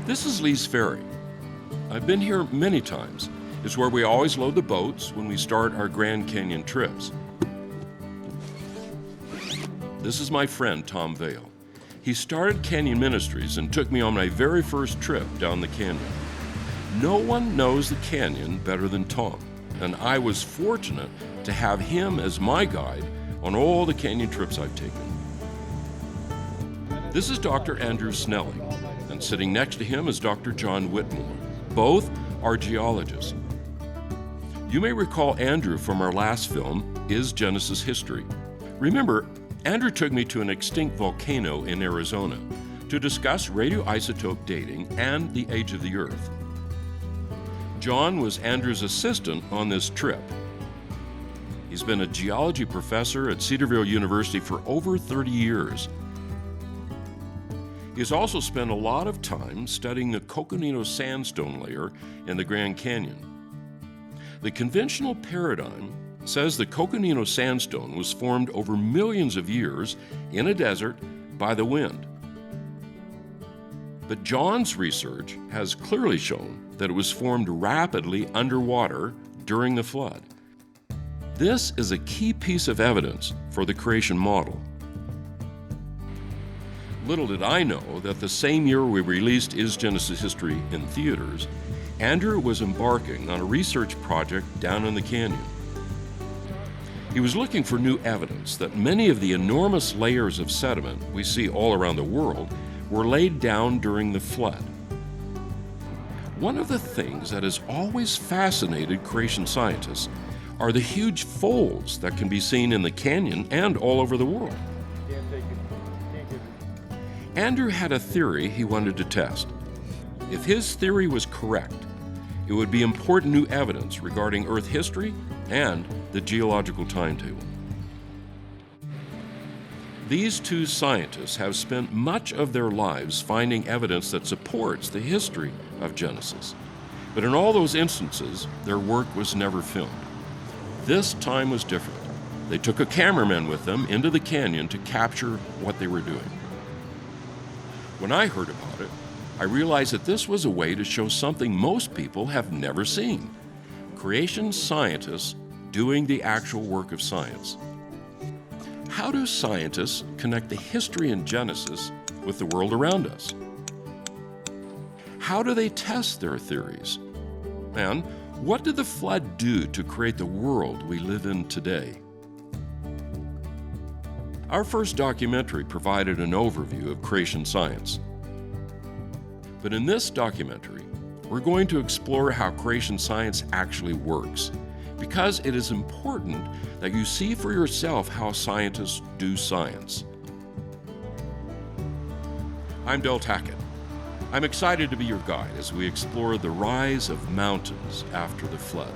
This is Lee's Ferry. I've been here many times. It's where we always load the boats when we start our Grand Canyon trips. This is my friend, Tom Vail. He started Canyon Ministries and took me on my very first trip down the canyon. No one knows the canyon better than Tom, and I was fortunate to have him as my guide on all the canyon trips I've taken. This is Dr. Andrew Snelling, and sitting next to him is Dr. John Whitmore. Both are geologists. You may recall Andrew from our last film, Is Genesis History? Remember, Andrew took me to an extinct volcano in Arizona to discuss radioisotope dating and the age of the Earth. John was Andrew's assistant on this trip. He's been a geology professor at Cedarville University for over 30 years. He has also spent a lot of time studying the Coconino Sandstone layer in the Grand Canyon. The conventional paradigm says the Coconino Sandstone was formed over millions of years in a desert by the wind. But John's research has clearly shown that it was formed rapidly underwater during the flood. This is a key piece of evidence for the creation model. Little did I know that the same year we released Is Genesis History in theaters, Andrew was embarking on a research project down in the canyon. He was looking for new evidence that many of the enormous layers of sediment we see all around the world were laid down during the flood. One of the things that has always fascinated creation scientists are the huge folds that can be seen in the canyon and all over the world. Andrew had a theory he wanted to test. If his theory was correct, it would be important new evidence regarding Earth history and the geological timetable. These two scientists have spent much of their lives finding evidence that supports the history of Genesis. But in all those instances, their work was never filmed. This time was different. They took a cameraman with them into the canyon to capture what they were doing. When I heard about it, I realized that this was a way to show something most people have never seen: creation scientists doing the actual work of science. How do scientists connect the history in Genesis with the world around us? How do they test their theories? And what did the flood do to create the world we live in today? Our first documentary provided an overview of creation science. But in this documentary, we're going to explore how creation science actually works, because it is important that you see for yourself how scientists do science. I'm Del Tackett. I'm excited to be your guide as we explore the rise of mountains after the flood.